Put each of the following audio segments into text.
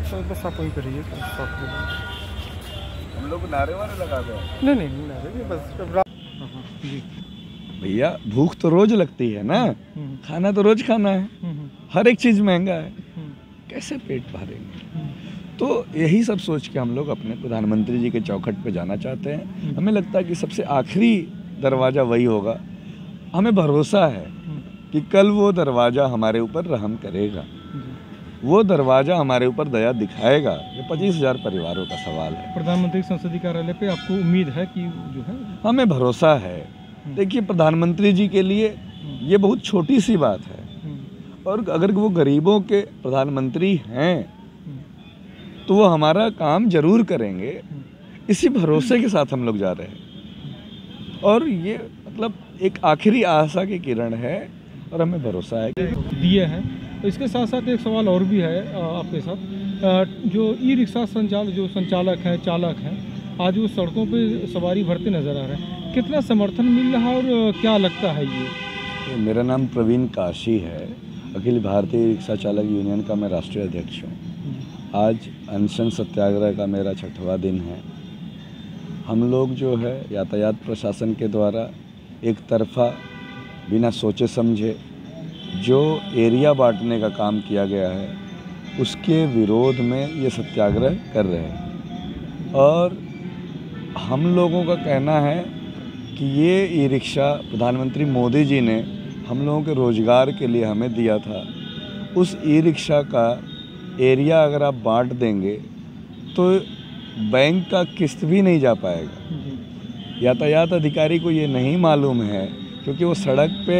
तो बस आप वहीं पे रहिए तो साथ में हम लोग नारे वारे लगा दो। नहीं नहीं नहीं ना रहिए बस अब रात। हाँ जी। भैया भूख तो रोज लगती है ना, खाना तो रोज खाना है, हर एक चीज़ महंगा है, कैसे पेट भरेंगे। तो यही सब सोच के हम लोग अपने प्रधानमंत्री जी के चौखट पे जाना चाहते हैं। हमें लगता है कि सबसे आखिरी दरवाज़ा वही होगा। हमें भरोसा है कि कल वो दरवाज़ा हमारे ऊपर रहम करेगा, वो दरवाज़ा हमारे ऊपर दया दिखाएगा। ये 25,000 परिवारों का सवाल है। प्रधानमंत्री संसदीय कार्यालय पे आपको उम्मीद है कि जो है? हमें भरोसा है। देखिए, प्रधानमंत्री जी के लिए ये बहुत छोटी सी बात है, और अगर वो गरीबों के प्रधानमंत्री हैं तो वो हमारा काम जरूर करेंगे। इसी भरोसे के साथ हम लोग जा रहे हैं, और ये मतलब एक आखिरी आशा की किरण है, और हमें भरोसा है कि दिए हैं। तो इसके साथ साथ एक सवाल और भी है आपके साथ। जो ई रिक्शा संचालक हैं, चालक हैं, आज वो सड़कों पे सवारी भरते नज़र आ रहे हैं, कितना समर्थन मिल रहा है और क्या लगता है ये? मेरा नाम प्रवीण काशी है, अखिल भारतीय रिक्शा चालक यूनियन का मैं राष्ट्रीय अध्यक्ष हूँ। आज अनशन सत्याग्रह का मेरा 6वां दिन है। हम लोग जो है यातायात प्रशासन के द्वारा एक तरफा बिना सोचे समझे जो एरिया बांटने का काम किया गया है, उसके विरोध में ये सत्याग्रह कर रहे हैं। और हम लोगों का कहना है कि ये ई रिक्शा प्रधानमंत्री मोदी जी ने हम लोगों के रोज़गार के लिए हमें दिया था। उस ई रिक्शा का एरिया अगर आप बांट देंगे तो बैंक का किस्त भी नहीं जा पाएगा। यातायात अधिकारी को ये नहीं मालूम है, क्योंकि वो सड़क पे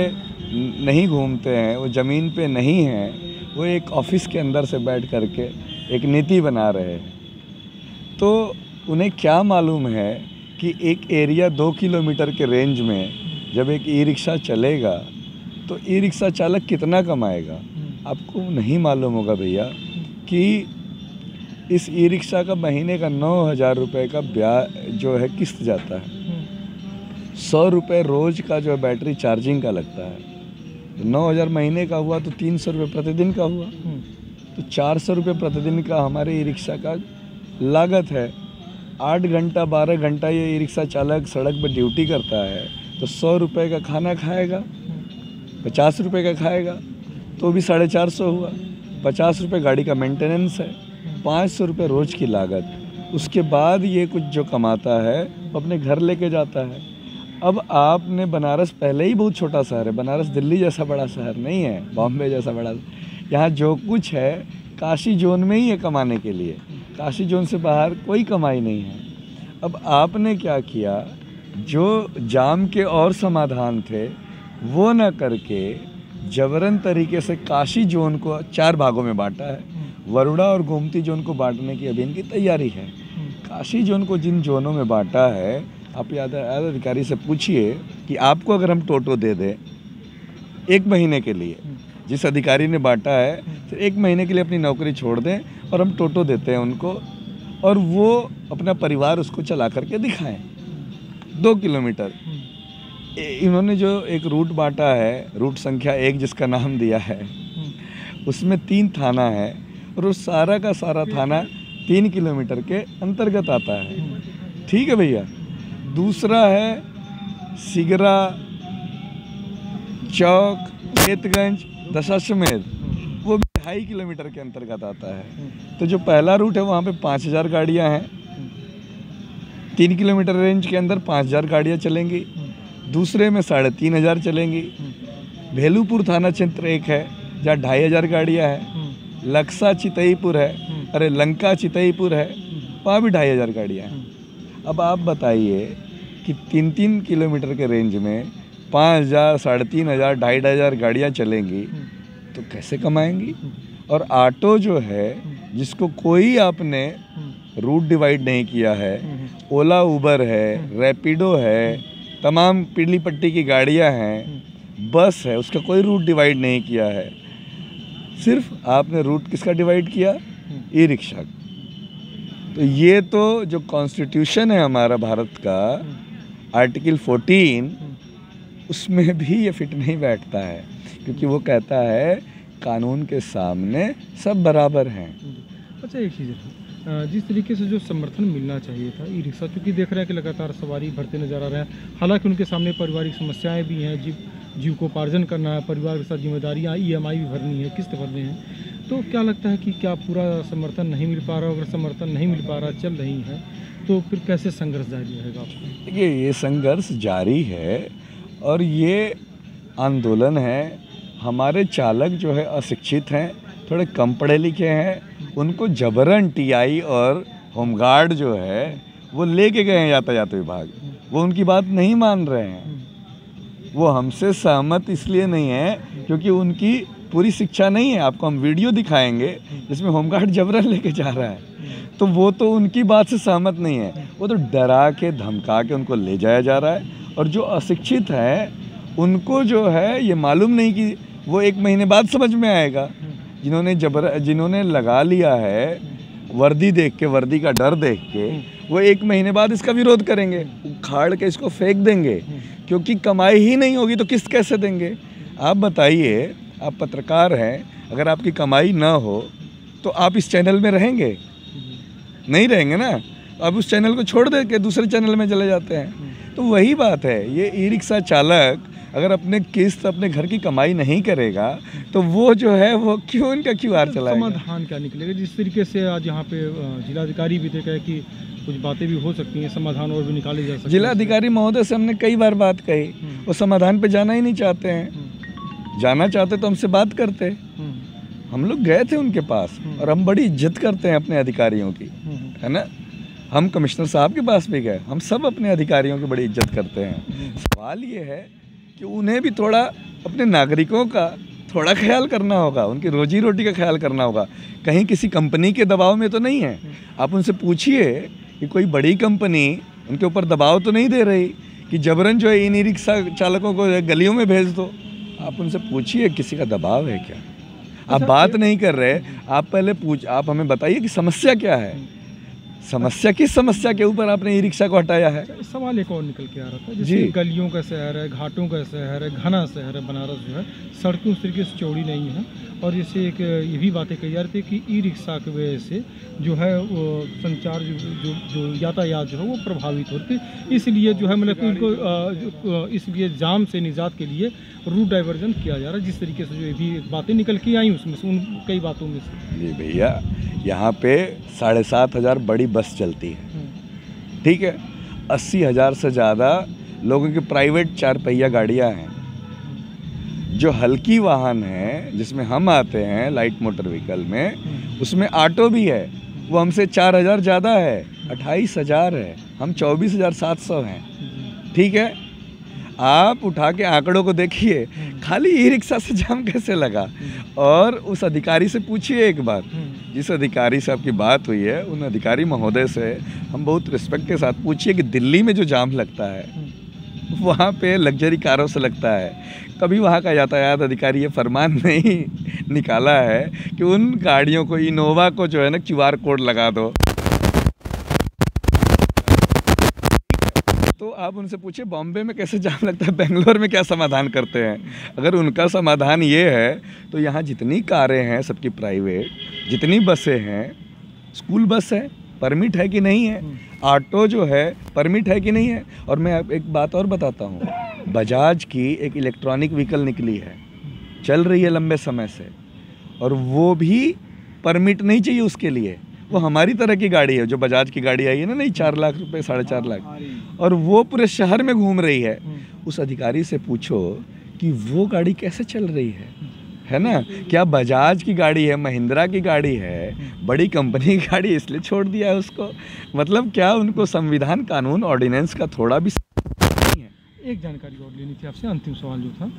नहीं घूमते हैं, वो ज़मीन पे नहीं हैं, वो एक ऑफिस के अंदर से बैठ करके एक नीति बना रहे हैं। तो उन्हें क्या मालूम है कि एक एरिया 2 किलोमीटर के रेंज में जब एक ई रिक्शा चलेगा तो ई रिक्शा चालक कितना कमाएगा। आपको नहीं मालूम होगा भैया कि इस ई रिक्शा का महीने का 9,000 रुपये का ब्याज जो है किस्त जाता है। 100 रुपये रोज़ का जो बैटरी चार्जिंग का लगता है। 9,000 महीने का हुआ तो 300 रुपये प्रतिदिन का हुआ, तो 400 रुपये प्रतिदिन का हमारे ई रिक्शा का लागत है। 8 घंटा 12 घंटा ये ई रिक्शा चालक सड़क पर ड्यूटी करता है, तो 100 रुपये का खाना खाएगा, 50 रुपये का खाएगा तो भी 450 हुआ। 50 रुपये गाड़ी का मेंटेनेंस है, 500 रुपये रोज़ की लागत। उसके बाद ये कुछ जो कमाता है वो अपने घर लेके जाता है। अब आपने बनारस पहले ही बहुत छोटा शहर है, बनारस दिल्ली जैसा बड़ा शहर नहीं है, बॉम्बे जैसा बड़ा। यहाँ जो कुछ है काशी जोन में ही है कमाने के लिए, काशी जोन से बाहर कोई कमाई नहीं है। अब आपने क्या किया, जो जाम के और समाधान थे वो न करके जबरन तरीके से काशी जोन को 4 भागों में बांटा है। वरुणा और गोमती जोन को बांटने की अभी इनकी तैयारी है। काशी जोन को जिन जोनों में बांटा है, आप यातायात अधिकारी से पूछिए कि आपको अगर हम टोटो दे दें 1 महीने के लिए, जिस अधिकारी ने बांटा है तो 1 महीने के लिए अपनी नौकरी छोड़ दें और हम टोटो देते हैं उनको, और वो अपना परिवार उसको चला करके दिखाएं 2 किलोमीटर। इन्होंने जो एक रूट बांटा है, रूट संख्या 1 जिसका नाम दिया है, उसमें 3 थाना है, और वो सारा का सारा थाना 3 किलोमीटर के अंतर्गत आता है। ठीक है भैया। दूसरा है सिगरा, चौक, केतगंज, दशाश्वमेध, वो भी 2.5 किलोमीटर के अंतर्गत आता है। तो जो पहला रूट है वहाँ पे 5,000 गाड़ियाँ हैं, 3 किलोमीटर रेंज के अंदर 5,000 गाड़ियाँ चलेंगी। दूसरे में 3,500 चलेंगी। भेलूपुर थाना क्षेत्र एक है जहाँ 2,500 गाड़ियाँ हैं। लक्सा चितईपुर है, अरे लंका चितईपुर है, वहाँ भी 2,500 गाड़ियाँ हैं। अब आप बताइए कि 3-3 किलोमीटर के रेंज में 5,000, 3,500, 2,500 गाड़ियाँ चलेंगी तो कैसे कमाएंगी। और ऑटो जो है जिसको कोई आपने रूट डिवाइड नहीं किया है, ओला उबर है, रैपिडो है, तमाम पीली पट्टी की गाड़ियाँ हैं, बस है, उसका कोई रूट डिवाइड नहीं किया है। सिर्फ आपने रूट किसका डिवाइड किया, ई रिक्शा। तो ये तो जो कॉन्स्टिट्यूशन है हमारा भारत का, आर्टिकल 14, उसमें भी ये फिट नहीं बैठता है, क्योंकि वो कहता है कानून के सामने सब बराबर हैं। अच्छा, एक चीज़ है, जिस तरीके से जो समर्थन मिलना चाहिए था ई रिक्शा, चूँकि देख रहे हैं कि लगातार सवारी भरते नज़र आ रहे हैं, हालांकि उनके सामने पारिवारिक समस्याएं भी हैं, जीविकोपार्जन करना है, परिवार के साथ जिम्मेदारियाँ, ईएमआई भी भरनी है, किस्त भरने हैं, तो क्या लगता है कि क्या पूरा समर्थन नहीं मिल पा रहा? अगर समर्थन नहीं मिल पा रहा, चल रही है, तो फिर कैसे संघर्ष जारी रहेगा आपका? देखिए, ये संघर्ष जारी है और ये आंदोलन है। हमारे चालक जो है अशिक्षित हैं, थोड़े कम पढ़े लिखे हैं, उनको जबरन टीआई और होमगार्ड जो है वो लेके गए हैं यातायात विभाग। वो उनकी बात नहीं मान रहे हैं। वो हमसे सहमत इसलिए नहीं है क्योंकि उनकी पूरी शिक्षा नहीं है। आपको हम वीडियो दिखाएंगे जिसमें होमगार्ड जबरन लेके जा रहा है, तो वो तो उनकी बात से सहमत नहीं है। वो तो डरा के धमका के उनको ले जाया जा रहा है। और जो अशिक्षित है उनको जो है ये मालूम नहीं कि वो 1 महीने बाद समझ में आएगा। जिन्होंने लगा लिया है वर्दी देख के, वर्दी का डर देख के, वो 1 महीने बाद इसका विरोध करेंगे, उखाड़ के इसको फेंक देंगे, क्योंकि कमाई ही नहीं होगी तो किस्त कैसे देंगे? आप बताइए, आप पत्रकार हैं, अगर आपकी कमाई ना हो तो आप इस चैनल में रहेंगे? नहीं रहेंगे ना। आप उस चैनल को छोड़ दे के दूसरे चैनल में चले जाते हैं। तो वही बात है, ये ई रिक्शा चालक अगर अपने किस्त, अपने घर की कमाई नहीं करेगा तो वो जो है वो क्यों इनका QR चलाएगा? समाधान क्या निकलेगा? जिस तरीके से आज यहाँ पे जिलाधिकारी भी देखा है कि कुछ बातें भी हो सकती हैं, समाधान और भी निकाले जा सकते हैं। जिलाधिकारी महोदय से हमने कई बार बात कही, वो समाधान पे जाना ही नहीं चाहते हैं। जाना चाहते तो हमसे बात करते। हम लोग गए थे उनके पास और हम बड़ी इज्जत करते हैं अपने अधिकारियों की, है ना। हम कमिश्नर साहब के पास भी गए, हम सब अपने अधिकारियों की बड़ी इज्जत करते हैं। सवाल ये है कि उन्हें भी थोड़ा अपने नागरिकों का थोड़ा ख्याल करना होगा, उनकी रोजी रोटी का ख्याल करना होगा। कहीं किसी कंपनी के दबाव में तो नहीं है। आप उनसे पूछिए कि कोई बड़ी कंपनी उनके ऊपर दबाव तो नहीं दे रही कि जबरन जो है इन ई रिक्शा चालकों को गलियों में भेज दो। आप उनसे पूछिए किसी का दबाव है क्या? आप बात नहीं कर रहे। आप पहले आप हमें बताइए कि समस्या क्या है। समस्या किस समस्या के ऊपर आपने ई रिक्शा को हटाया है? सवाल एक और निकल के आ रहा था, जैसे गलियों का शहर है, घाटों का शहर है, घना शहर है बनारस जो है, सड़कें उस तरीके से चौड़ी नहीं है, और जैसे एक ये भी बातें कही जा रही थी कि ई रिक्शा की वजह से जो है वो संचार जो यातायात जो है वो प्रभावित होते, इसलिए जो है मतलब कि उनको इसलिए जाम से निजात के लिए रूट डाइवर्जन किया जा रहा है। जिस तरीके से जो ये भी बातें निकल के आई उसमें से, उन कई बातों में से। जी भैया, यहाँ पे 7,500 बड़ी बस चलती है, ठीक है। 80,000 से ज़्यादा लोगों की प्राइवेट 4 पहिया गाड़ियाँ हैं। जो हल्की वाहन है जिसमें हम आते हैं लाइट मोटर व्हीकल में, उसमें ऑटो भी है, वो हमसे 4,000 ज़्यादा है, 28,000 है, हम 24,700 हैं, ठीक है। आप उठा के आंकड़ों को देखिए, खाली ई रिक्शा से जाम कैसे लगा? और उस अधिकारी से पूछिए एक बार, जिस अधिकारी से आपकी बात हुई है, उन अधिकारी महोदय से हम बहुत रिस्पेक्ट के साथ पूछिए कि दिल्ली में जो जाम लगता है वहाँ पे लग्जरी कारों से लगता है। कभी वहाँ का यातायात अधिकारी ये फरमान नहीं निकाला है कि उन गाड़ियों को, इनोवा को जो है ना QR कोड लगा दो। तो आप उनसे पूछिए बॉम्बे में कैसे जाम लगता है, बेंगलोर में क्या समाधान करते हैं। अगर उनका समाधान ये है तो यहाँ जितनी कारें हैं सबकी प्राइवेट, जितनी बसें हैं, स्कूल बस है, परमिट है कि नहीं है, ऑटो जो है परमिट है कि नहीं है। और मैं एक बात और बताता हूँ, बजाज की एक इलेक्ट्रॉनिक व्हीकल निकली है, चल रही है लंबे समय से, और वो भी परमिट नहीं चाहिए उसके लिए। वो हमारी तरह की गाड़ी है, जो बजाज की गाड़ी आई है ना, नहीं 4 लाख रुपए, 4.5 लाख, और वो पूरे शहर में घूम रही है। उस अधिकारी से पूछो कि वो गाड़ी कैसे चल रही है ना। क्या बजाज की गाड़ी है, महिंद्रा की गाड़ी है, बड़ी कंपनी की गाड़ी, इसलिए छोड़ दिया है उसको? मतलब क्या उनको संविधान, कानून, ऑर्डिनेंस का थोड़ा भी नहीं है? एक जानकारी और लेनी थी आपसे, अंतिम सवाल जो था,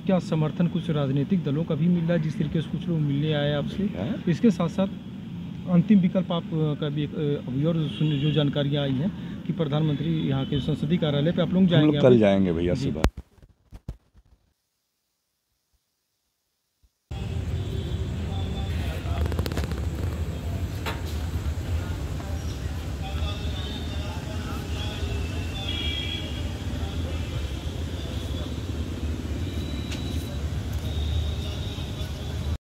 क्या समर्थन कुछ राजनीतिक दलों का भी मिल रहा है, जिस तरीके से कुछ लोग मिलने आए आपसे? इसके साथ साथ अंतिम विकल्प आप का भी एक अभी और जो जानकारियाँ आई हैं कि प्रधानमंत्री यहाँ के संसदीय कार्यालय पे आप लोग जाएंगे? कल जाएंगे भैया सुबह।